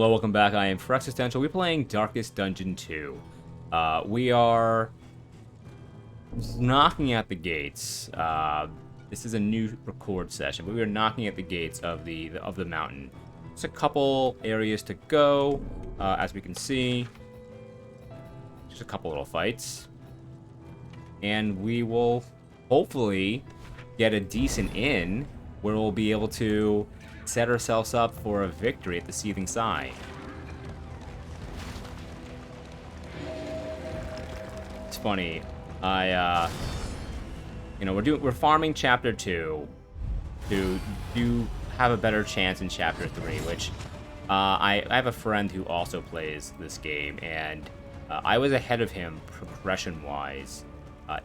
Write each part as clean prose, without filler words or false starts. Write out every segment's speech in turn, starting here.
Hello, welcome back. I am for Existential. We're playing Darkest Dungeon 2. We are knocking at the gates. This is a new record session, but we are knocking at the gates of the mountain. There's a couple areas to go, as we can see. Just a couple little fights, and we will hopefully get a decent inn where we'll be able to set ourselves up for a victory at the Seething Sigh. It's funny, we're farming chapter 2 to have a better chance in chapter 3, which I have a friend who also plays this game, and I was ahead of him progression-wise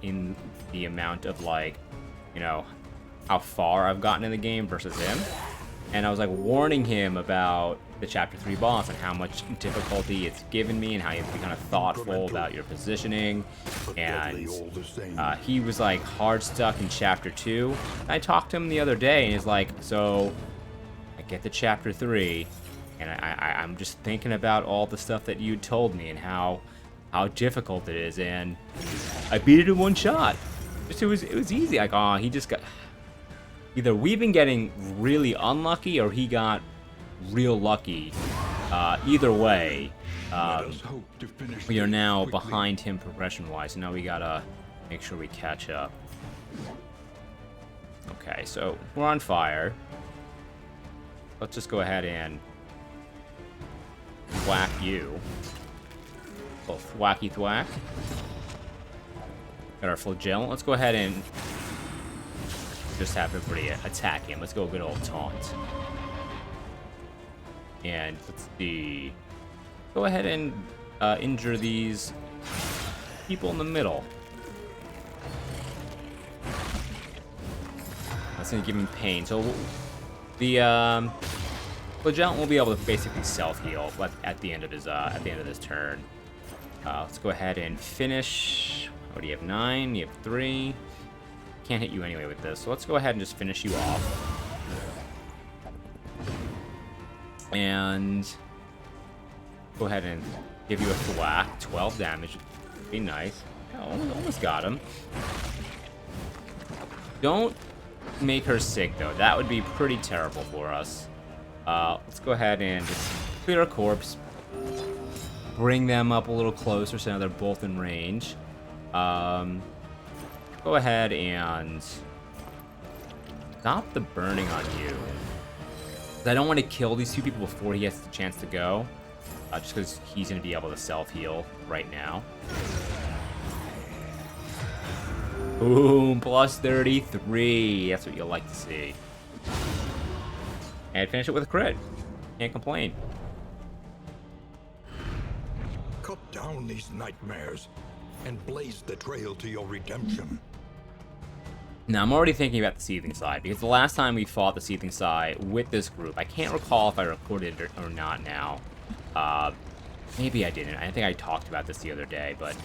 in the amount of, how far I've gotten in the game versus him. And I was warning him about the chapter 3 boss and how much difficulty it's given me and how you have to be kind of thoughtful about your positioning. And he was hard stuck in chapter 2. And I talked to him the other day and he's like, so I get to chapter 3 and I'm just thinking about all the stuff that you told me and how difficult it is, and I beat it in one shot. It was easy. He just got... Either we've been getting really unlucky or he got real lucky. Either way, we are now behind him progression-wise, so now we gotta make sure we catch up. Okay, so we're on fire. Let's just go ahead and whack you. Oh, thwacky thwack. Got our flagell. Let's go ahead and just have everybody attack him. Let's go a good old taunt. And let's see. Go ahead and injure these people in the middle. That's gonna give him pain. So the Flagellant will be able to basically self-heal at the end of his turn. Let's go ahead and finish. What do you have? 9. You have 3. Can't hit you anyway with this, so let's go ahead and just finish you off. And go ahead and give you a thwack. 12 damage. Be nice. Oh, almost got him. Don't make her sick, though. That would be pretty terrible for us. Let's go ahead and just clear a corpse. Bring them up a little closer so now they're both in range. Go ahead and stop the burning on you. I don't want to kill these two people before he gets the chance to go, just because he's going to be able to self-heal right now. Boom, plus 33. That's what you like to see. And finish it with a crit. Can't complain. Cut down these nightmares and blaze the trail to your redemption. Now, I'm already thinking about the Seething Sigh, because the last time we fought the Seething Sigh with this group, I can't recall if I recorded it or not now. Maybe I didn't. I think I talked about this the other day, but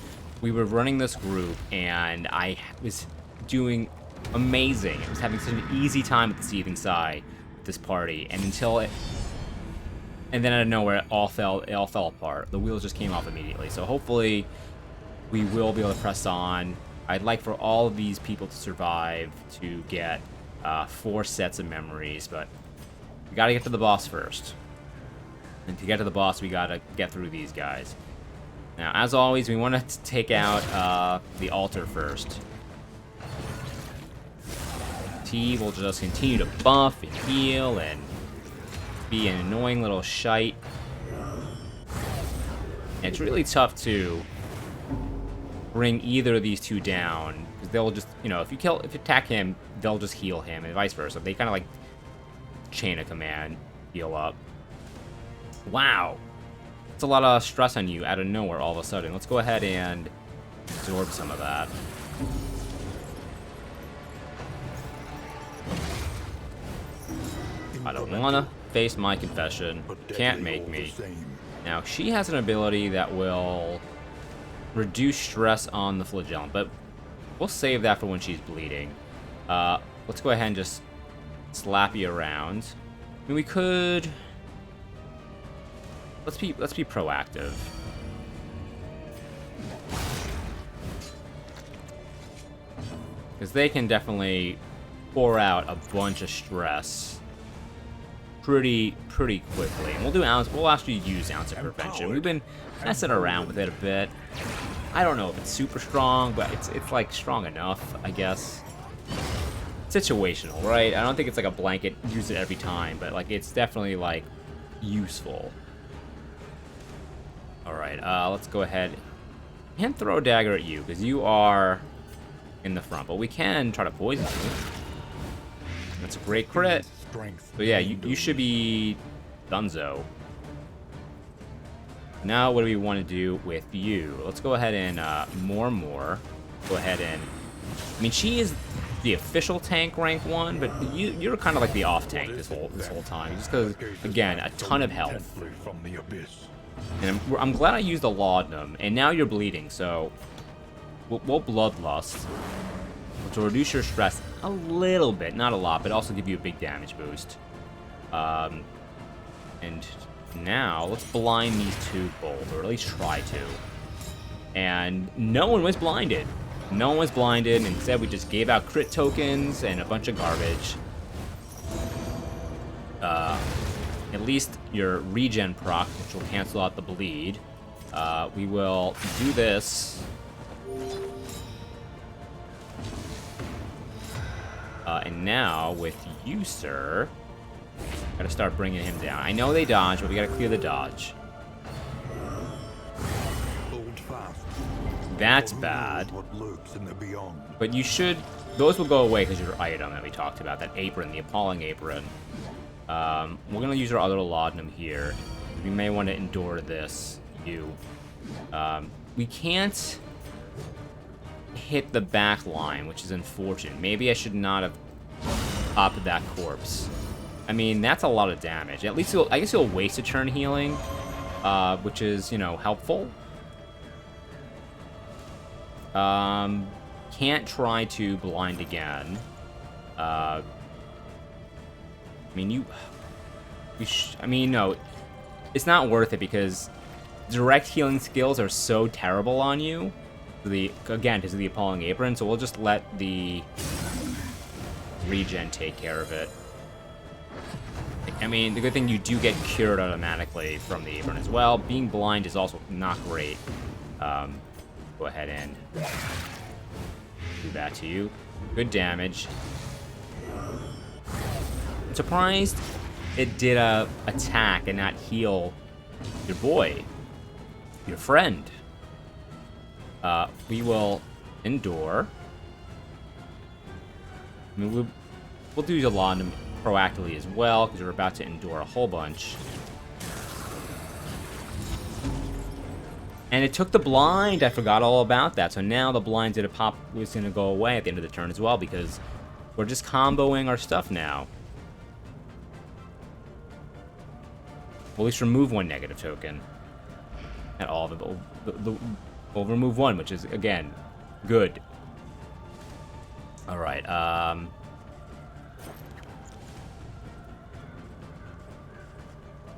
we were running this group, and I was doing amazing. I was having such an easy time with the Seething Sigh with this party, and and then out of nowhere, it all fell apart. The wheels just came off immediately, so hopefully we will be able to press on. I'd like for all of these people to survive to get 4 sets of memories, but we gotta get to the boss first. And to get to the boss, we gotta get through these guys. Now, as always, we want to take out the altar first. T will just continue to buff and heal and be an annoying little shite. And it's really tough to bring either of these two down, because they'll just, if you attack him, they'll just heal him, and vice versa. They kind of chain of command, heal up. Wow, it's a lot of stress on you out of nowhere all of a sudden. Let's go ahead and absorb some of that. I don't wanna face my confession. Can't make me. Now, she has an ability that will reduce stress on the Flagellant, but we'll save that for when she's bleeding. Let's go ahead and just slap you around. I mean, we could let's be proactive. Because they can definitely pour out a bunch of stress pretty quickly. And we'll actually use ounce of prevention. We've been messing around with it a bit. I don't know if it's super strong, but it's like strong enough, I guess. Situational, right? I don't think it's like a blanket, use it every time, but like it's definitely like useful. Alright, let's go ahead and throw a dagger at you, because you are in the front, but we can try to poison you. That's a great crit. So yeah, you should be donezo. Now what do we want to do with you? Let's go ahead and more. Go ahead and, I mean, she is the official tank rank 1, but you're kind of like the off tank this whole time, just because, again, a ton of health. And I'm glad I used the laudanum, and now you're bleeding, so we'll bloodlust, which will reduce your stress a little bit, not a lot, but also give you a big damage boost. And now let's blind these two both, or at least try to. And no one was blinded. No one was blinded, and instead we just gave out crit tokens and a bunch of garbage. At least your regen proc, which will cancel out the bleed. We will do this. And now, with you, sir, gotta start bringing him down. I know they dodge, but we gotta clear the dodge. That's bad. But you should... Those will go away because your item that we talked about, that apron, the appalling apron. We're gonna use our other laudanum here. We may want to endure this. We can't hit the back line, which is unfortunate. Maybe I should not have popped that corpse. I mean, that's a lot of damage. At least I guess you'll waste a turn healing, which is, you know, helpful. Can't try to blind again. I mean, no, it's not worth it because direct healing skills are so terrible on you. Again, because of the appalling apron, so we'll just let the regen take care of it. I mean, the good thing, you do get cured automatically from the apron as well. Being blind is also not great. Go ahead and do that to you. Good damage. I'm surprised it did a attack and not heal your boy, your friend. We will endure. I mean, we'll do the laudanum proactively as well, because we're about to endure a whole bunch. And it took the blind. I forgot all about that. So now the blind did a pop was going to go away at the end of the turn as well, because we're just comboing our stuff now. We'll at least remove one negative token. Not all of it, but we'll remove one, which is, again, good. Alright, I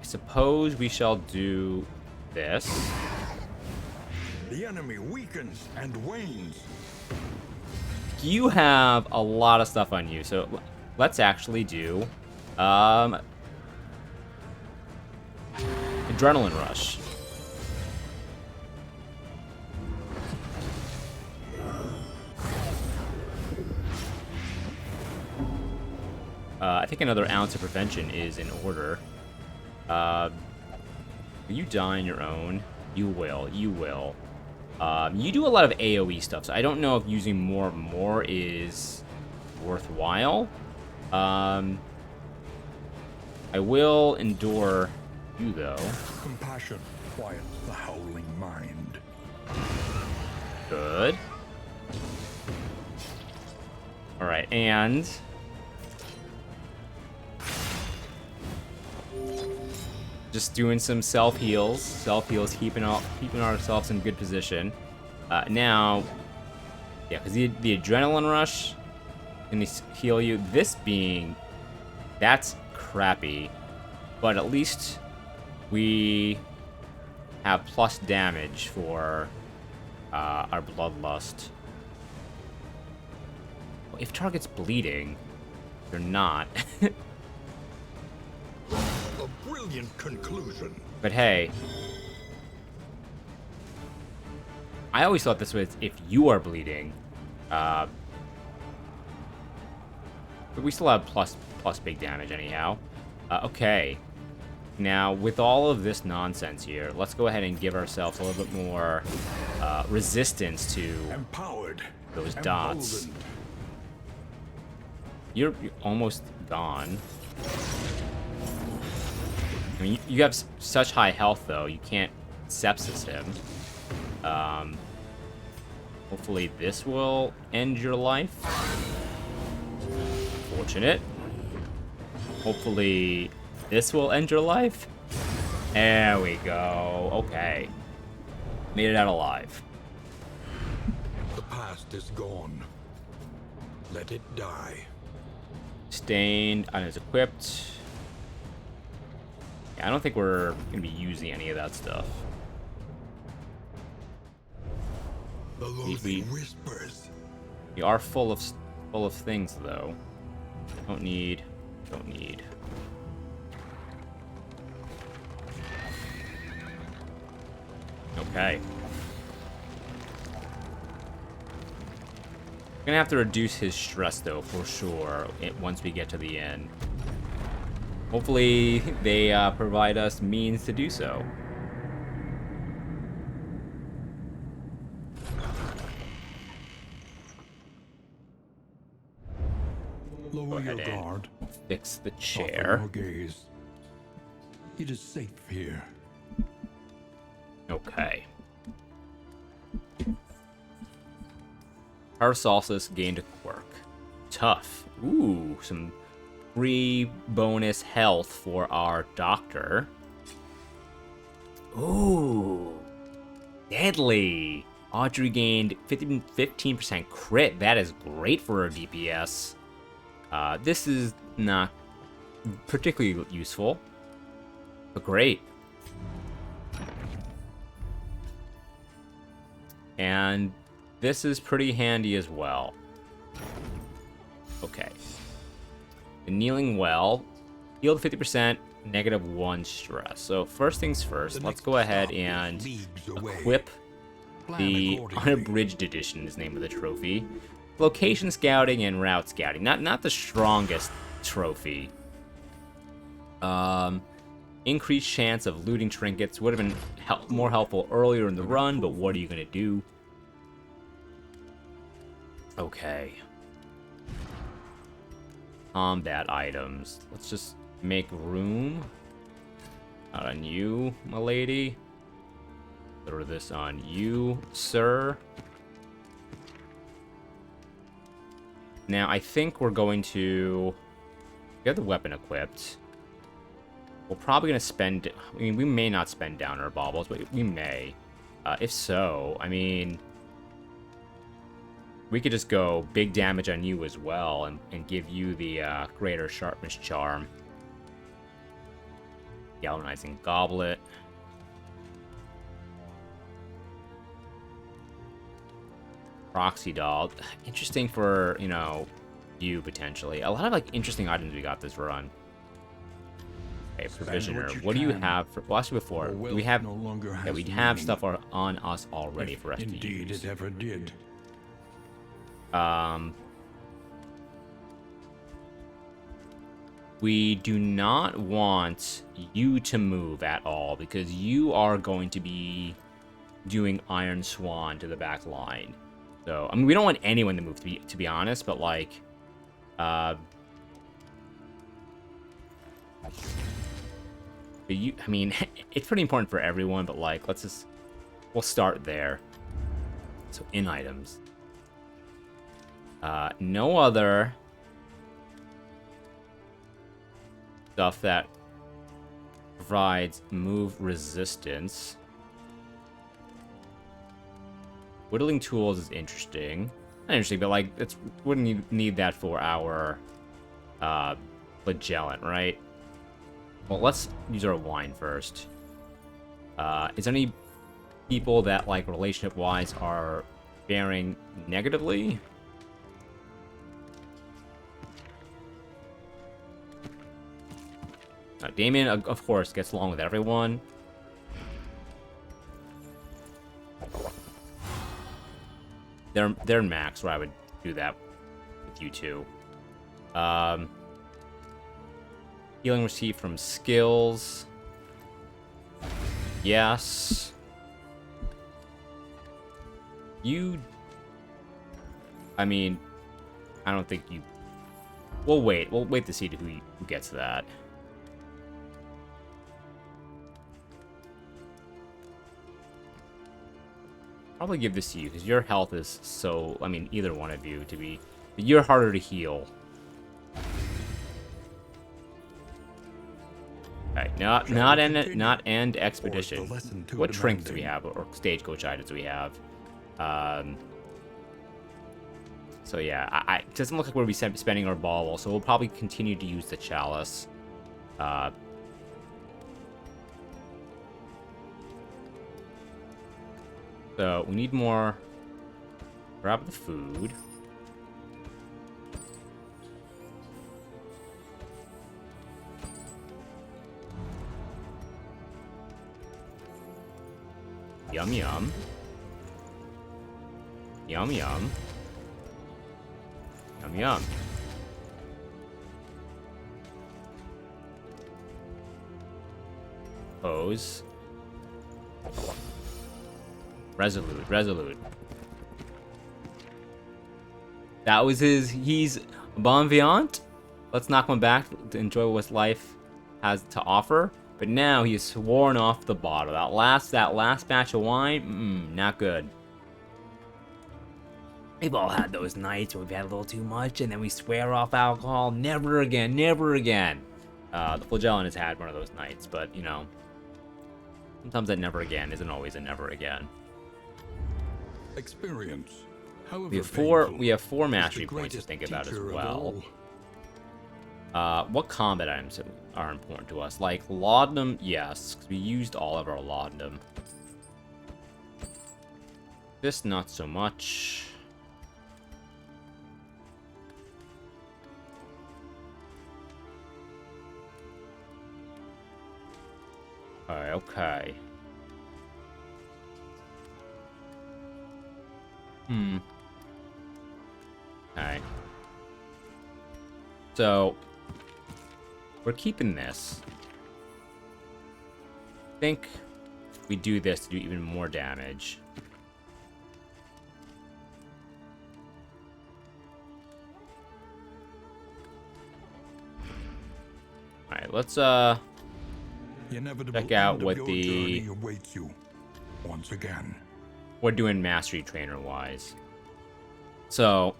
suppose we shall do this. The enemy weakens and wanes. You have a lot of stuff on you, so let's actually do adrenaline rush. I think another ounce of prevention is in order. Will you die on your own? You will. You will. You do a lot of AoE stuff, so I don't know if using more is worthwhile. I will endure you, though. Compassion quiets the howling mind. Good. Alright, and... just doing some self-heals, keeping ourselves in good position. Now, yeah, because the adrenaline rush can heal you. This being, that's crappy, but at least we have plus damage for our bloodlust. Well, if target's bleeding, they're not. A brilliant conclusion. But hey, I always thought this was if you are bleeding. But we still have plus big damage anyhow. Okay. Now, with all of this nonsense here, let's go ahead and give ourselves a little bit more resistance to Empowered. those dots. Emboldened. You're almost gone. I mean, you have such high health, though. You can't sepsis him. Hopefully this will end your life. Fortunate. Hopefully this will end your life. There we go. Okay. Made it out alive. The past is gone. Let it die. Stained, items equipped. Yeah, I don't think we're going to be using any of that stuff. The loathing whispers. We are full of things, though. Don't need. Okay. We're gonna have to reduce his stress, though, for sure, once we get to the end. Hopefully, they provide us means to do so. Lower your ahead and guard. fix the Soften chair. your gaze. It is safe here. Okay. Paracelsus gained a quirk. Tough. Ooh, some free bonus health for our doctor. Ooh. Deadly. Audrey gained 15% crit. That is great for her DPS. This is not particularly useful, but great. And this is pretty handy as well. Okay. The kneeling well, healed 50%, -1 stress. So first things first, let's go ahead and equip the unabridged edition is the name of the trophy. Location scouting and route scouting. Not the strongest trophy. Increased chance of looting trinkets would have been more helpful earlier in the run, but what are you gonna do? Okay. Combat items. Let's just make room. Not on you, my lady. Throw this on you, sir. Now, I think we're going to get the weapon equipped. We're probably going to spend... I mean, we may not spend downer baubles, but we may. If so, I mean... we could just go big damage on you as well and give you the greater sharpness charm. Galvanizing goblet. Proxy doll. Interesting for, you know, you potentially. A lot of like interesting items we got this run. Okay, provisioner. What do you have for? Well, actually, before we have, yeah, we have stuff on us already for us to use. Indeed, it ever did. We do not want you to move at all because you are going to be doing Iron Swan to the back line. So, I mean, we don't want anyone to move, to be honest, but, like, but you, I mean, it's pretty important for everyone, but, like, we'll start there. So, in items. No other stuff that provides move resistance. Whittling tools is interesting. Not interesting, but like wouldn't need that for our flagellant, right? Well, let's use our wine first. Is there any people that, like, relationship-wise are faring negatively? Damien, of course, gets along with everyone. They're max where I would do that with you two. Healing received from skills. Yes. You... I mean, I don't think you... We'll wait to see who gets that. Probably give this to you, because your health is so... I mean, either one of you, to be... You're harder to heal. Okay, not end expedition. What trinkets do we have, or stagecoach items do we have? So yeah, it doesn't look like we'll be spending our bauble, so we'll probably continue to use the chalice. So we need more. Grab the food. Yum yum. Yum yum. Yum yum. Pose. Resolute. That was he's bon vivant. Let's knock him back to enjoy what life has to offer. But now he's sworn off the bottle. That last batch of wine, not good. We've all had those nights where we've had a little too much and then we swear off alcohol. Never again, never again. The Flagellan has had one of those nights, but, you know, sometimes that never again isn't always a never again. Experience. We have four mastery points to think about as well. What combat items are important to us? Like laudanum, yes, because we used all of our laudanum. This, not so much. Okay. Okay. So, we're keeping this. I think we do this to do even more damage. Alright, let's check out what the awaits you once again. We're doing mastery trainer wise. So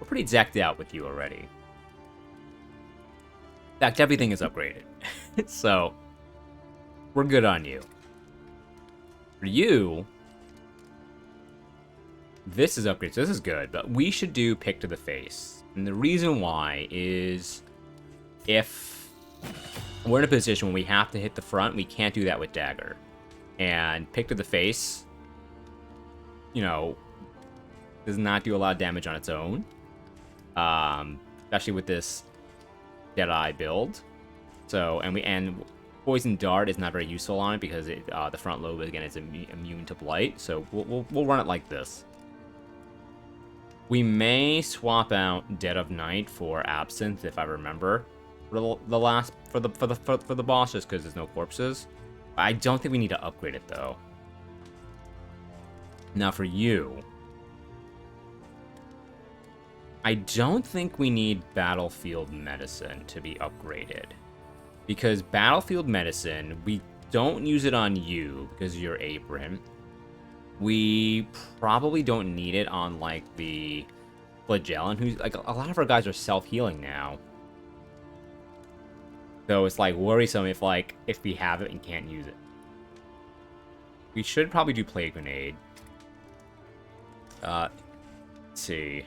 we're pretty decked out with you already. In fact, everything is upgraded. So we're good on you. For you, this is upgraded, so this is good, but we should do pick to the face. And the reason why is if we're in a position when we have to hit the front, we can't do that with dagger. And pick to the face, you know, does not do a lot of damage on its own. Especially with this Deadeye build. So, and Poison Dart is not very useful on it because the front lobe, again, is immune to blight. So we'll run it like this. We may swap out Dead of Night for Absinthe, if I remember, for the boss, just because there's no corpses. I don't think we need to upgrade it though. Now for you, I don't think we need Battlefield Medicine to be upgraded. Because Battlefield Medicine, we don't use it on you because of your apron. We probably don't need it on, like, the Flagellan, who's, like, a lot of our guys are self-healing now. So it's, like, worrisome if we have it and can't use it. We should probably do Plague Grenade. Let's see.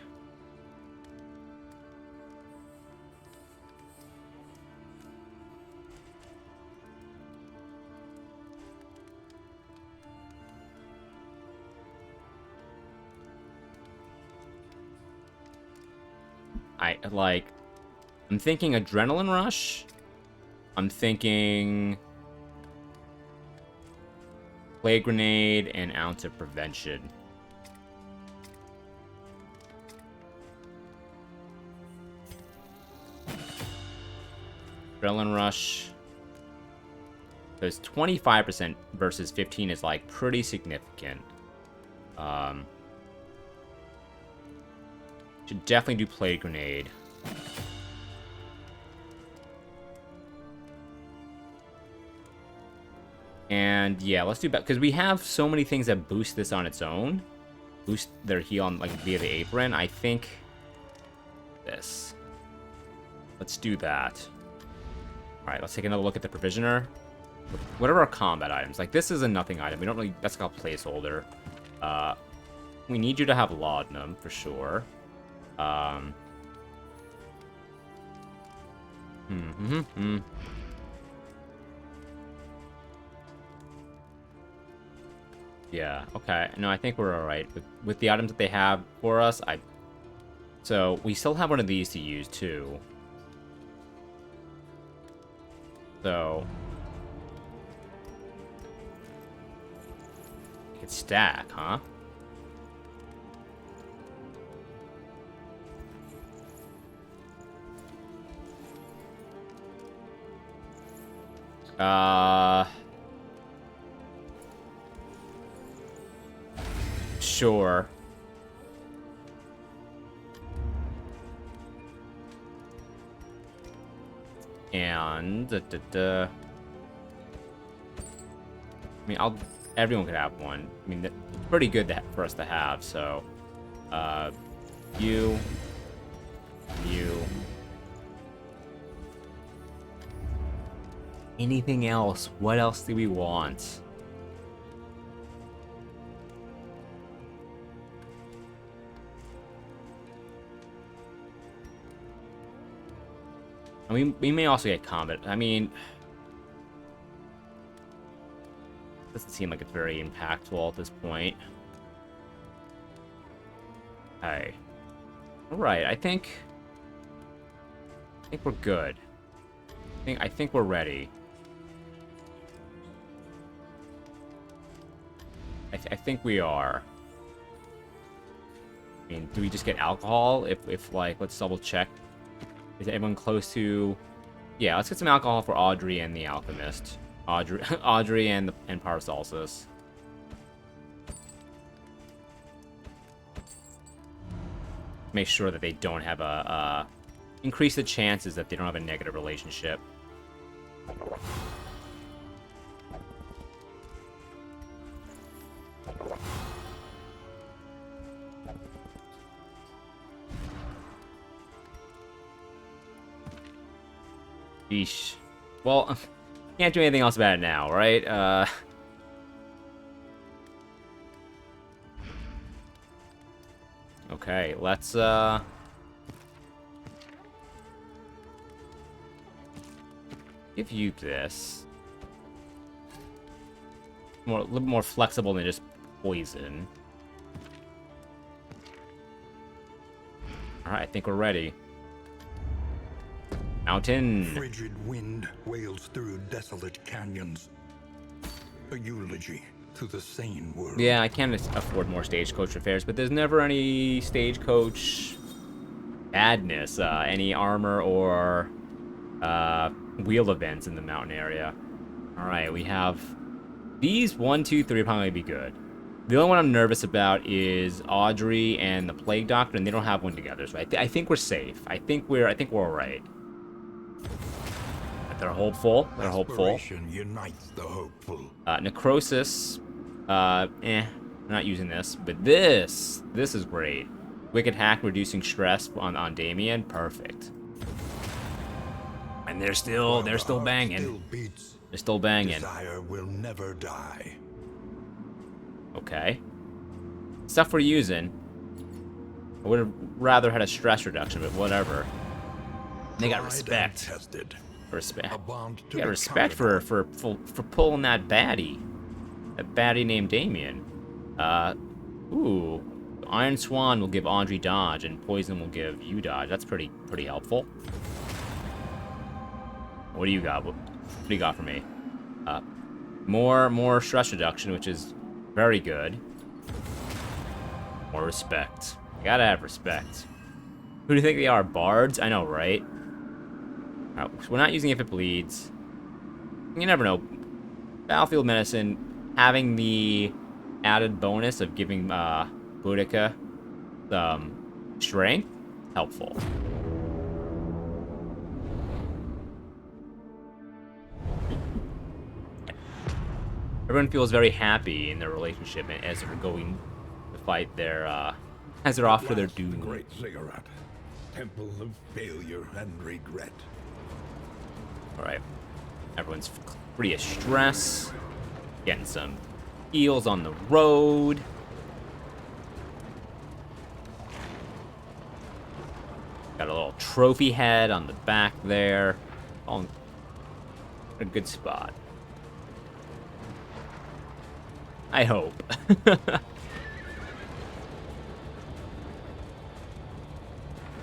I'm thinking adrenaline rush. I'm thinking plague grenade and ounce of prevention. Adrenaline rush. Because 25% versus 15 is like pretty significant. Should definitely do plague grenade. And yeah, let's do that because we have so many things that boost this on its own. Boost their heal on like via the apron. I think this. Let's do that. All right, let's take another look at the provisioner. What are our combat items? Like this is a nothing item. We don't really. That's called placeholder. We need you to have laudanum for sure. Yeah, okay. No, I think we're alright. With the items that they have for us, so, we still have one of these to use, too. So... I could stack, huh? Sure. And I mean, everyone could have one. I mean, it's pretty good for us to have. So, you. Anything else? What else do we want? We may also get combat. I mean, doesn't seem like it's very impactful at this point. Okay. Alright, I think we're good. I think we're ready. I think we are. I mean, do we just get alcohol? If like, let's double check. Is everyone close to... Yeah, let's get some alcohol for Audrey and the Alchemist. Audrey and Paracelsus. Make sure that they don't have a... increase the chances that they don't have a negative relationship. Yeesh. Well, can't do anything else about it now, right? Okay, let's, give you this. A little more flexible than just poison. Alright, I think we're ready. Mountain. Frigid wind wails through desolate canyons. A eulogy to the sane world. Yeah, I can't afford more stagecoach affairs, but there's never any stagecoach badness, any armor or wheel events in the mountain area. Alright, we have these 1, 2, 3 probably be good. The only one I'm nervous about is Audrey and the Plague Doctor, and they don't have one together, so I think we're safe. I think we're alright. They're hopeful. They're hopeful. Aspiration unites the hopeful. Necrosis. I'm not using this, but this is great. Wicked Hack, reducing stress on Damien. Perfect. And they're still banging. They're still banging. Desire will never die. Okay. Stuff we're using. I would have rather had a stress reduction, but whatever. They got respect. Respect. Yeah, respect for pulling that baddie. That baddie named Damien. Ooh. Iron Swan will give Audrey dodge, and Poison will give you dodge. That's pretty helpful. What do you got? What do you got for me? More stress reduction, which is very good. More respect. You gotta have respect. Who do you think they are? Bards? I know, right? Alright, so we're not using if it bleeds. You never know. Battlefield Medicine having the added bonus of giving Boudica strength, helpful. Everyone feels very happy in their relationship as they're going to fight their, as they're off to their doom. Great ziggurat, temple of failure and regret. Alright. Everyone's free of stress. Getting some heals on the road. Got a little trophy head on the back there. All in a good spot. I hope. I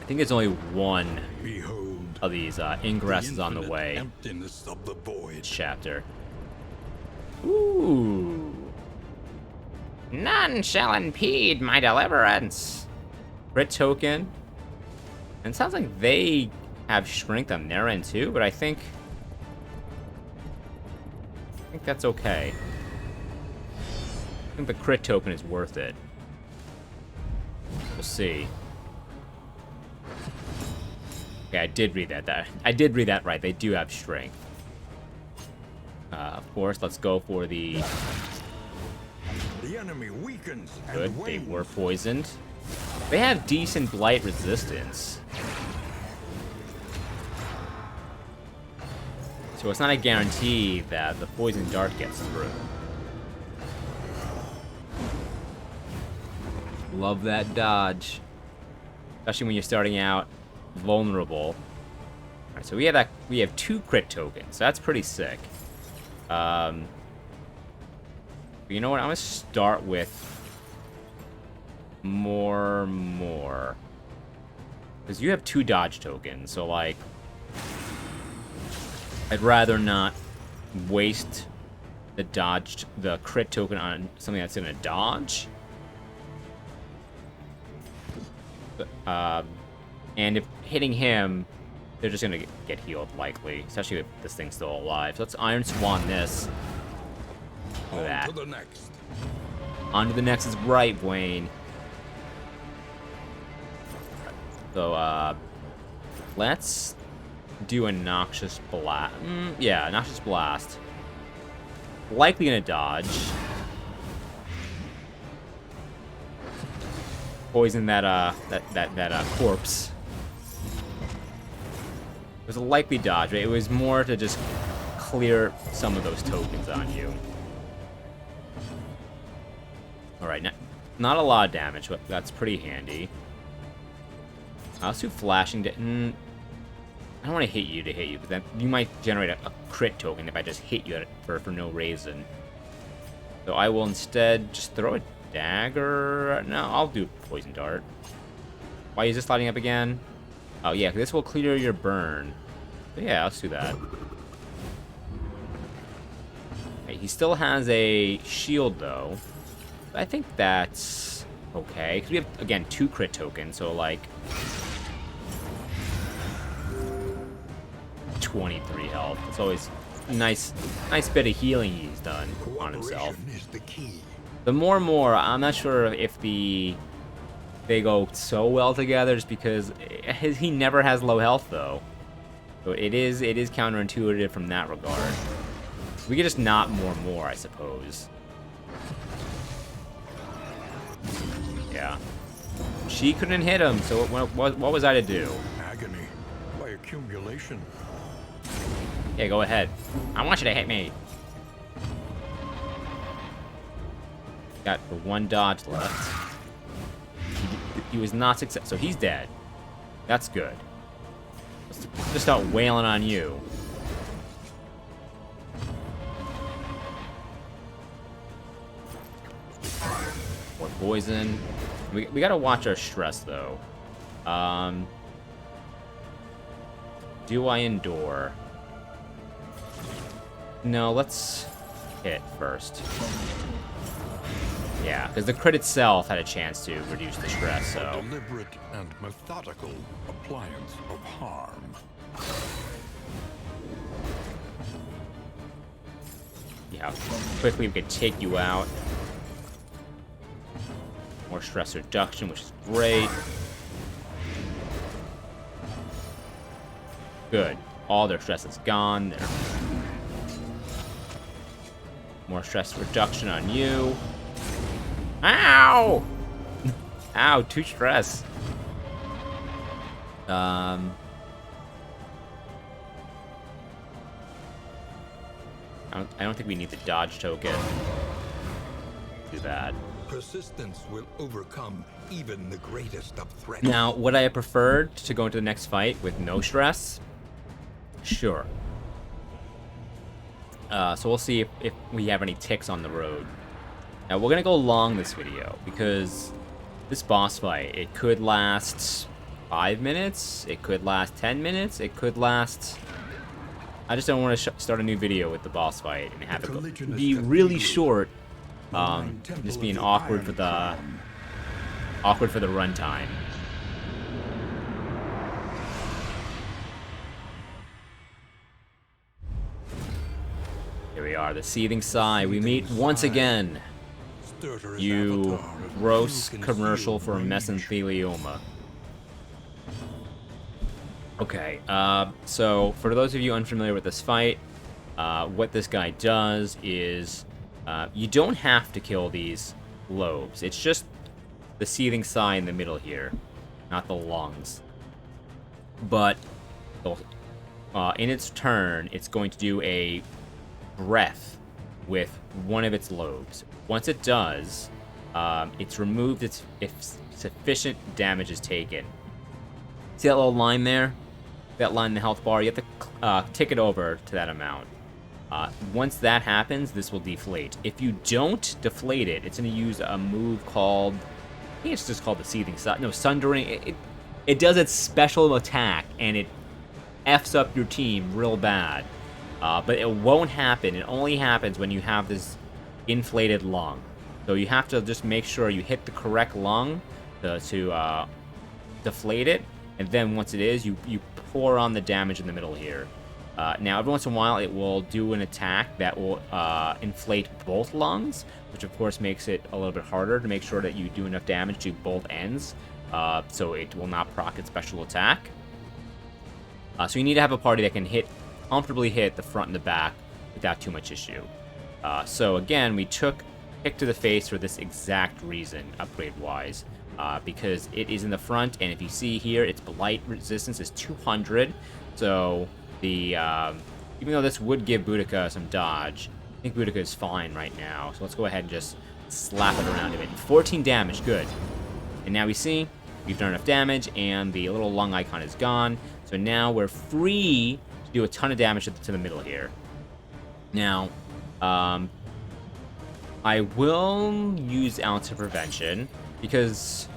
think there's only one Behold, of these ingresses on the infinite way. Emptiness of the void. Chapter. Ooh. None shall impede my deliverance. Crit token. And it sounds like they have strength on their end too, but I think that's okay. I think the crit token is worth it. We'll see. Okay, I did read that. I did read that right. They do have strength. Of course, let's go for the... The enemy weakens. Good, And they wanes. were poisoned. They have decent blight resistance. So it's not a guarantee that the poison dart gets through. Love that dodge. Especially when you're starting out vulnerable. Alright, so we have 2 crit tokens. So that's pretty sick. But you know what? I'm gonna start with more. Because you have 2 dodge tokens, so like I'd rather not waste the crit token on something that's gonna dodge. And if hitting him, they're just gonna get healed likely, especially if this thing's still alive. So let's Iron Swan this. Look at that. On to the next. On to the next is right, Wayne. So, let's do a Noxious Blast. Yeah, Noxious Blast. Likely gonna dodge. Poison that corpse. It was a likely dodge, right? It was more to just clear some of those tokens on you. Alright, not a lot of damage, but that's pretty handy. Let's do flashing. I don't want to hit you, but then you might generate a crit token if I just hit you for no reason. So I will instead just throw a dagger. No, I'll do poison dart. Why is this lighting up again? Oh yeah, this will clear your burn. But yeah, let's do that. Okay, he still has a shield though. But I think that's okay because we have again 2 crit tokens, so like 23 health. It's always a nice bit of healing he's done on himself. Cooperation is the key. The more, I'm not sure if they go so well together, just because he never has low health though. So it is counterintuitive from that regard. We could just not more, I suppose. Yeah. She couldn't hit him, so what was I to do? Agony by accumulation. Yeah, go ahead. I want you to hit me. Got 1 dodge left. He was not successful, so he's dead. That's good. Let's just start wailing on you. poison. We gotta watch our stress, though. Do I endure? No, let's hit first. Yeah, because the crit itself had a chance to reduce the stress, so... A deliberate and methodical appliance of harm. Yeah, quickly we could take you out. More stress reduction, which is great. Good. All their stress is gone. More stress reduction on you. Ow! Ow, too stress. I don't think we need the dodge token. Too bad. Persistence will overcome even the greatest of threats. Now, would I have preferred to go into the next fight with no stress? Sure. So we'll see if we have any ticks on the road. Now, we're going to go long this video, because this boss fight, it could last 5 minutes, it could last 10 minutes, it could last... I just don't want to start a new video with the boss fight and have it be really short, just being awkward for the runtime. Here we are, the Seething Sigh. We meet once again. You gross commercial for mesothelioma. Okay, so for those of you unfamiliar with this fight, what this guy does is you don't have to kill these lobes. It's just the Seething Sigh in the middle here, not the lungs. But in its turn, it's going to do a breath with one of its lobes. Once it does, it's removed if sufficient damage is taken. See that little line there? That line in the health bar? You have to tick it over to that amount. Once that happens, this will deflate. If you don't deflate it, it's going to use a move called... I think it's just called the Seething Sigh. No, Sundering. It does its special attack, and it Fs up your team real bad. But it won't happen. It only happens when you have this inflated lung. So you have to just make sure you hit the correct lung to deflate it. And then once it is, you pour on the damage in the middle here. Now, every once in a while, it will do an attack that will inflate both lungs, which of course makes it a little bit harder to make sure that you do enough damage to both ends, so it will not proc its special attack. So you need to have a party that can comfortably hit the front and the back without too much issue. So again, we took Kick to the Face for this exact reason, upgrade-wise. Because it is in the front, and if you see here, its blight resistance is 200. So the even though this would give Boudica some dodge, I think Boudica is fine right now. So let's go ahead and just slap it around a bit. 14 damage, good. And now we see we've done enough damage, and the little lung icon is gone. So now we're free to do a ton of damage to the middle here. Now, I will use Ounce of Prevention, because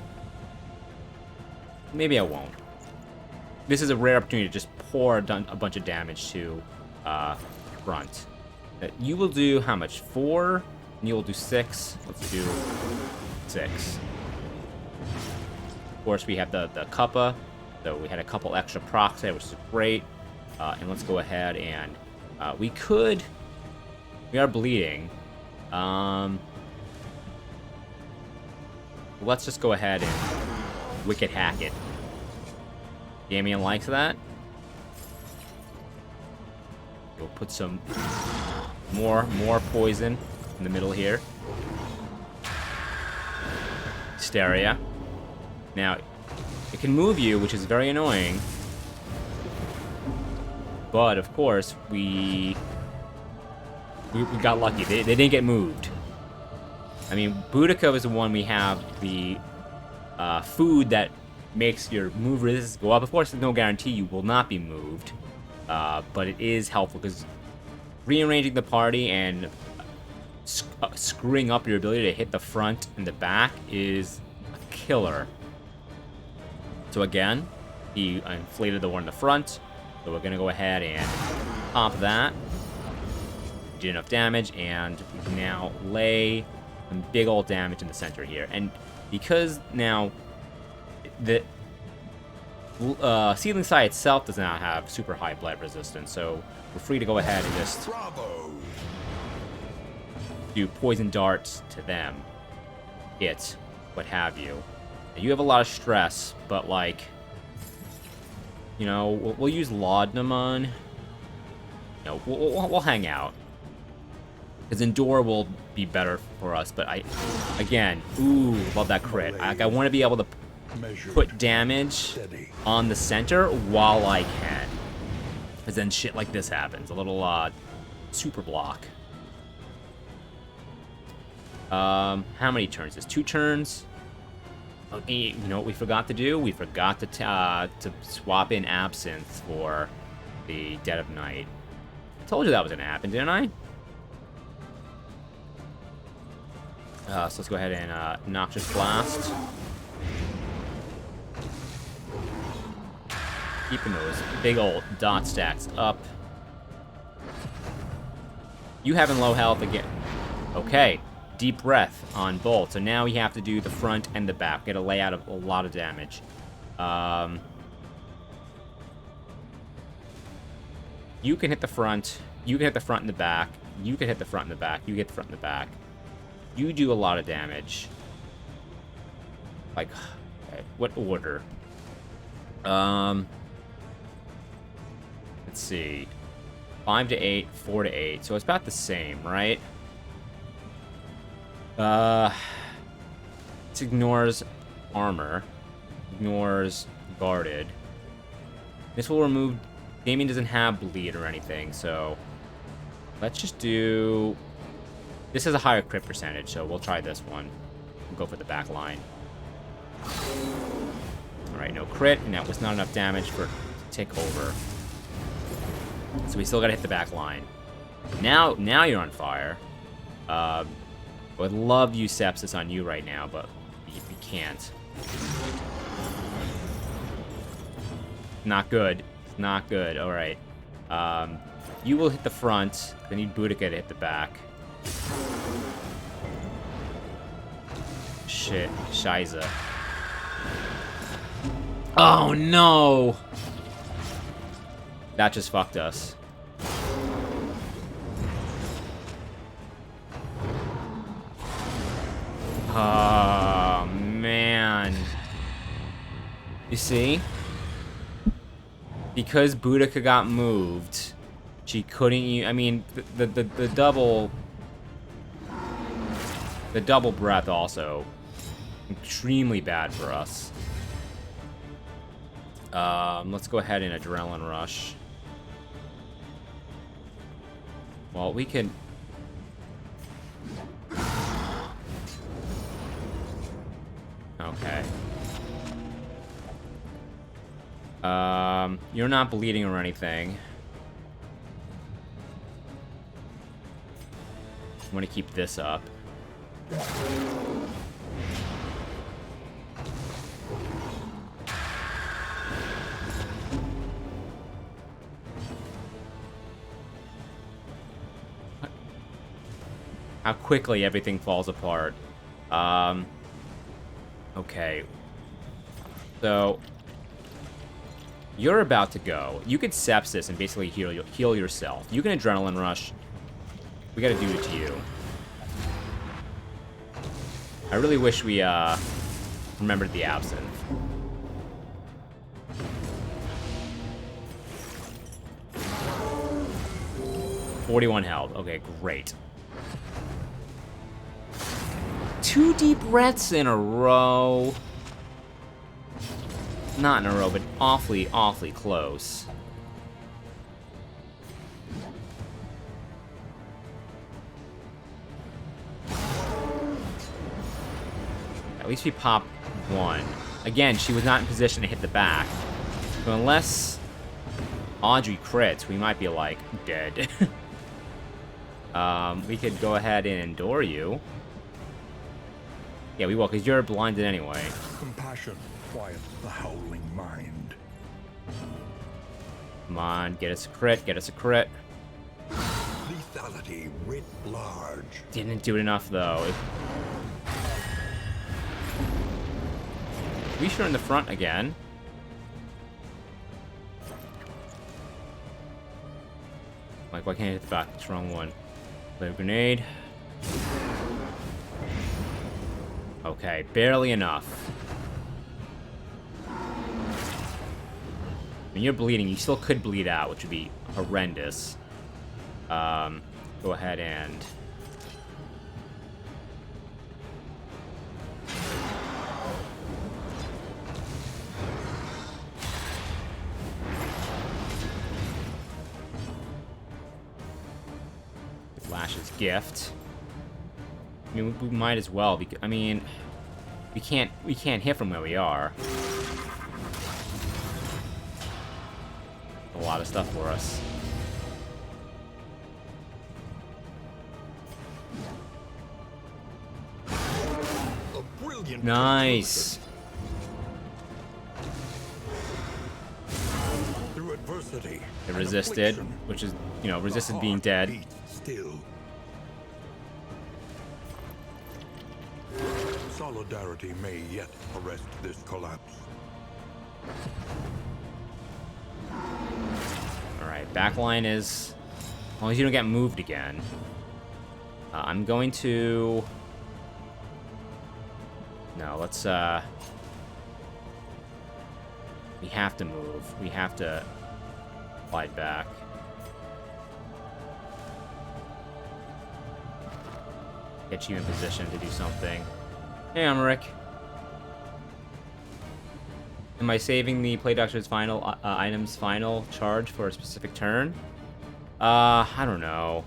maybe I won't. This is a rare opportunity to just pour a bunch of damage to front. You will do how much? 4? And you will do 6. Let's do 6. Of course, we have the Kappa, so we had a couple extra procs there, which is great. And let's go ahead and we are bleeding. Let's just go ahead and Wicked Hack it. Damien likes that. We'll put some more poison in the middle here. Hysteria. Now, it can move you, which is very annoying. But, of course, we got lucky. They didn't get moved. I mean, Boudica is the one we have the food that makes your move resistance go up. Of course, there's no guarantee you will not be moved, but it is helpful because rearranging the party and screwing up your ability to hit the front and the back is a killer. So again, he inflated the one in the front. So we're going to go ahead and pop that. Did enough damage, and we can now lay some big old damage in the center here. And because now the ceiling side itself does not have super high blight resistance, so we're free to go ahead and just do poison darts to them, hit, what have you. You have a lot of stress, but like, you know, we'll use laudanum on. No, we'll hang out. Because Endure will be better for us, but again, ooh, love that crit. I want to be able to put damage on the center while I can. Because then shit like this happens. A little, super block. How many turns? Is 2 turns? Okay, you know what we forgot to do? We forgot to swap in Absinthe for the Dead of Night. I told you that was gonna happen, didn't I? So let's go ahead and Noxious Blast. Keeping those big old dot stacks up. You having low health again. Okay. Deep breath on both. So now we have to do the front and the back. Get a layout of a lot of damage. You can hit the front. You can hit the front and the back. You can hit the front and the back. You hit the front and the back. You do a lot of damage. Like, okay, what order? Let's see. 5 to 8, 4 to 8. So it's about the same, right? This ignores armor. Ignores guarded. This will remove... Damien doesn't have bleed or anything, so... Let's just do... This has a higher crit percentage, so we'll try this one. We'll go for the back line. Alright, no crit, and that was not enough damage for it to tick over. So we still gotta hit the back line. Now you're on fire. I would love to use Sepsis on you right now, but we can't. Not good. It's not good. Alright. You will hit the front. I need Boudica to hit the back. Shit. Shiza. Oh, no! That just fucked us. Oh, man. You see? Because Boudica got moved, she couldn't use... I mean, the double... The double breath also. Extremely bad for us. Let's go ahead and Adrenaline Rush. Well, we can... Okay. You're not bleeding or anything. I want to keep this up. How quickly everything falls apart. Okay. So, you're about to go. You could Sepsis and basically heal yourself. You can Adrenaline Rush. We gotta do it to you. I really wish we, remembered the Absinthe. $41 health. Okay, great. 2 deep breaths in a row. Not in a row, but awfully, awfully close. At least we popped 1. Again, she was not in position to hit the back. So unless Audrey crits, we might be, like, dead. We could go ahead and endure you. Yeah, we will, because you're blinded anyway. Compassion quiets the howling mind. Come on, get us a crit, get us a crit. Lethality writ large. Didn't do it enough, though. We sure in the front again. Like, why can't I hit the back? It's the wrong one. Play a grenade. Okay, barely enough. When you're bleeding, you still could bleed out, which would be horrendous. Go ahead and... Flash's gift. I mean, we might as well, because, I mean, we can't hit from where we are. A lot of stuff for us. A brilliant Nice. through adversity. It resisted, which is, you know, resisted being dead. Still. Solidarity may yet arrest this collapse. Alright, backline is... As long as you don't get moved again. I'm going to... No, let's, We have to move. We have to slide back. Get you in position to do something. Hey, Rick. Am I saving the Play Doctor's final items final charge for a specific turn? I don't know.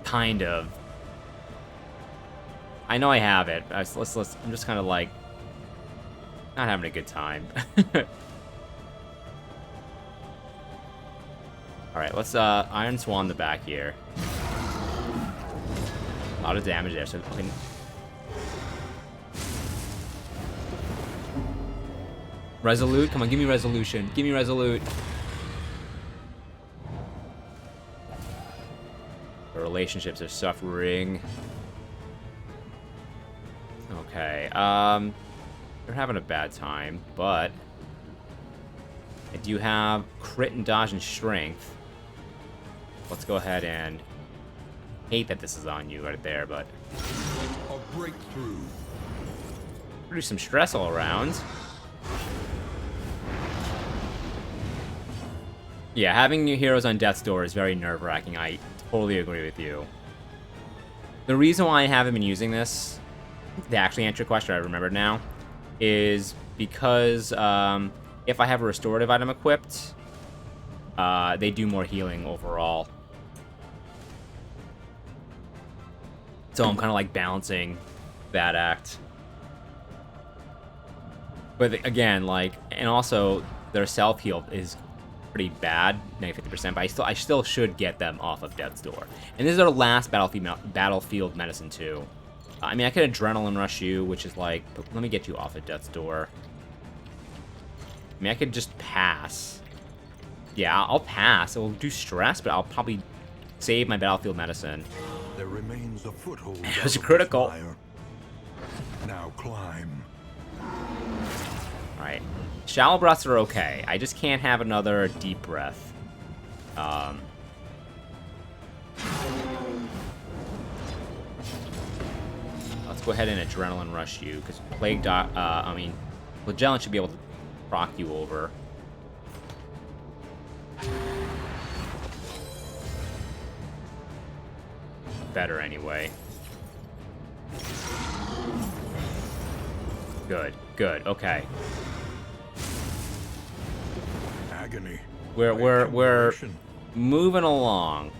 Kind of. I know I have it. I'm just kind of like not having a good time. All right, let's Iron Swan the back here. A lot of damage there, so we can... Resolute? Come on, give me resolution. Give me resolute. The relationships are suffering. Okay, they're having a bad time, but I do have crit and dodge and strength. Let's go ahead and... Hate that this is on you right there, but... A breakthrough. Produce some stress all around. Yeah, having new heroes on death's door is very nerve-wracking. I totally agree with you. The reason why I haven't been using this, to actually answer your question, I remember now, is because if I have a restorative item equipped, they do more healing overall. So I'm kind of like balancing that act. But again, like, and also their self-heal is pretty bad, -50%, but I still should get them off of death's door. And this is our last battlefield medicine too. I mean, I could adrenaline rush you, which is like, but let me get you off of death's door. I mean, I could just pass. Yeah, I'll pass. It will do stress, but I'll probably save my battlefield medicine. There remains a foothold. It was critical. Now climb. Alright. Shallow breaths are okay. I just can't have another deep breath. Let's go ahead and adrenaline rush you, because Flagellant should be able to proc you over. Better anyway. Good, good, okay. Agony. We're moving along.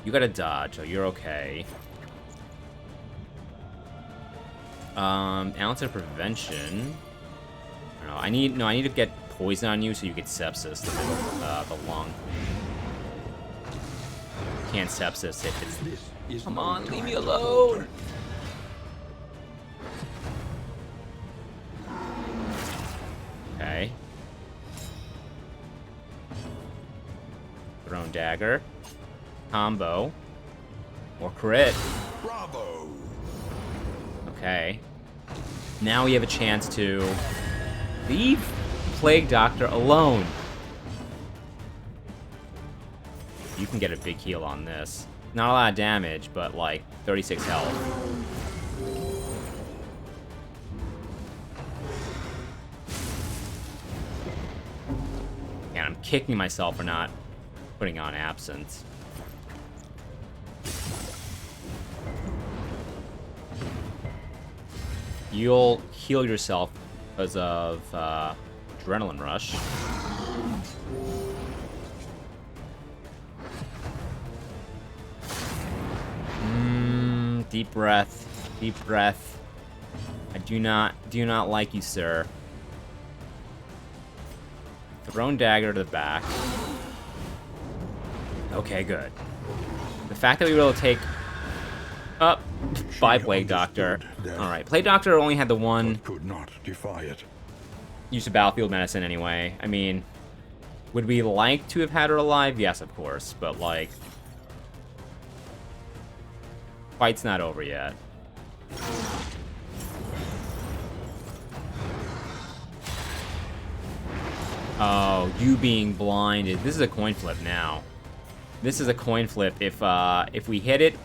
You gotta dodge, so you're okay. Ounce of prevention. I don't know. I need to get poison on you so you get sepsis, the lung. Can't sepsis if it's... This is Come no on, time leave me to alone! Okay. Thrown dagger. Combo. Or crit. Bravo! Okay. Now we have a chance to leave Plague Doctor alone. You can get a big heal on this. Not a lot of damage, but like 36 health. And I'm kicking myself for not putting on Absence. You'll heal yourself because of Adrenaline Rush. Deep breath. Deep breath. I do not like you, sir. Thrown dagger to the back. Okay, good. The fact that we were able to take up by Plague Doctor. Alright, Plague Doctor only had the one Could not defy it. use of battlefield medicine anyway. I mean, would we like to have had her alive? Yes, of course, but like, fight's not over yet. Oh, you being blinded. This is a coin flip now. This is a coin flip. If we hit it,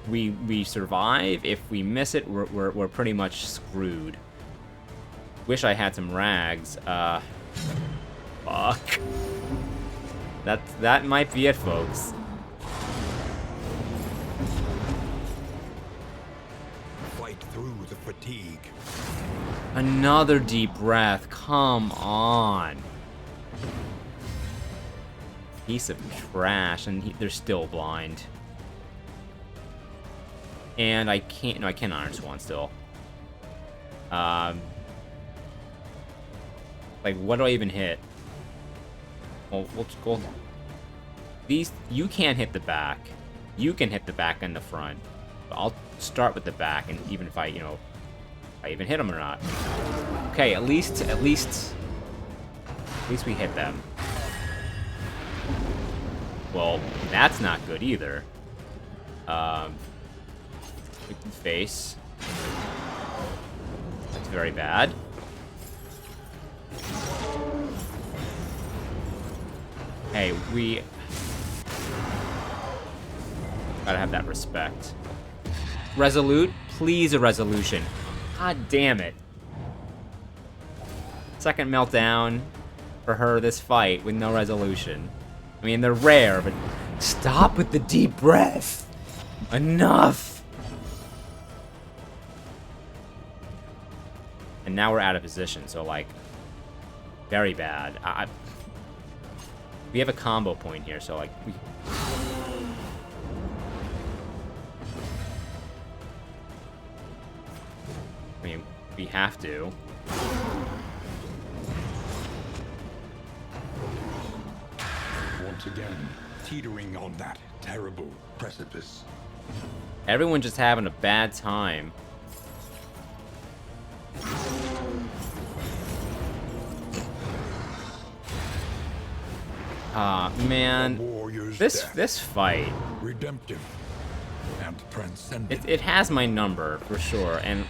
we survive. If we miss it, we're pretty much screwed. Wish I had some rags. Fuck. That might be it, folks. Fight through the fatigue. Another deep breath. Come on. Piece of trash, and they're still blind. And I can't. No, I can Iron Swan still. Like, what do I even hit? Well, we'll just go. These, you can't hit the back. You can hit the back and the front. But I'll start with the back, and even if I, you know, if I even hit them or not. Okay, at least we hit them. Well, that's not good either. Face. That's very bad. Hey, we gotta have that respect. Resolute? Please, a resolution. God damn it. Second meltdown for her this fight with no resolution. I mean, they're rare, but stop with the deep breath. Enough. And now we're out of position, so like, very bad. We have a combo point here, so like, I mean, we have to. Once again, teetering on that terrible precipice. Everyone's just having a bad time. Man, this fight, redemptive and transcendent. it has my number for sure, and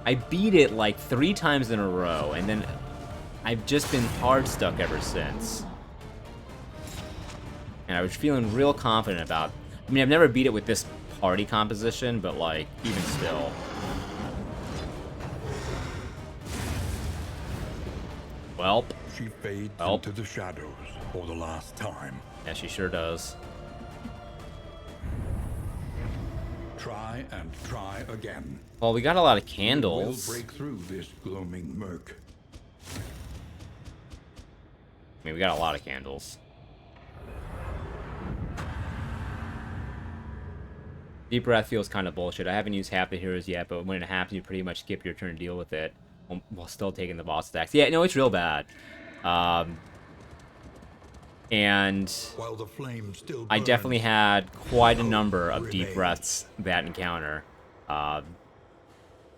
I beat it like 3 times in a row, and then I've just been hard stuck ever since. And I was feeling real confident about. I mean, I've never beat it with this party composition, but like, even still. Welp. She fades into the shadows for the last time. Yeah, she sure does. Try and try again. Well, we got a lot of candles. We'll break through this gloaming murk. I mean, we got a lot of candles. Deep breath feels kind of bullshit. I haven't used half the heroes yet, but when it happens, you pretty much skip your turn to deal with it while still taking the boss attacks. Yeah, no, it's real bad. And While the flame still I burns, definitely had quite a hope number of deep remains. breaths that encounter.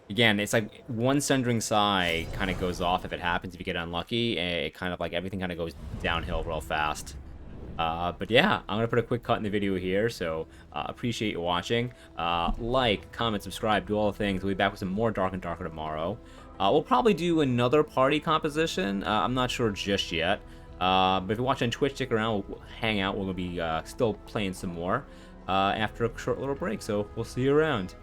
Again, it's like one Sundering Sigh kind of goes off if it happens, if you get unlucky. It kind of like everything kind of goes downhill real fast. But yeah, I'm going to put a quick cut in the video here, so appreciate you watching. Like, comment, subscribe, do all the things. We'll be back with some more Dark and Darker tomorrow. We'll probably do another party composition. I'm not sure just yet. But if you watch on Twitch, stick around. We'll hang out. We're going to be still playing some more after a short little break, so we'll see you around.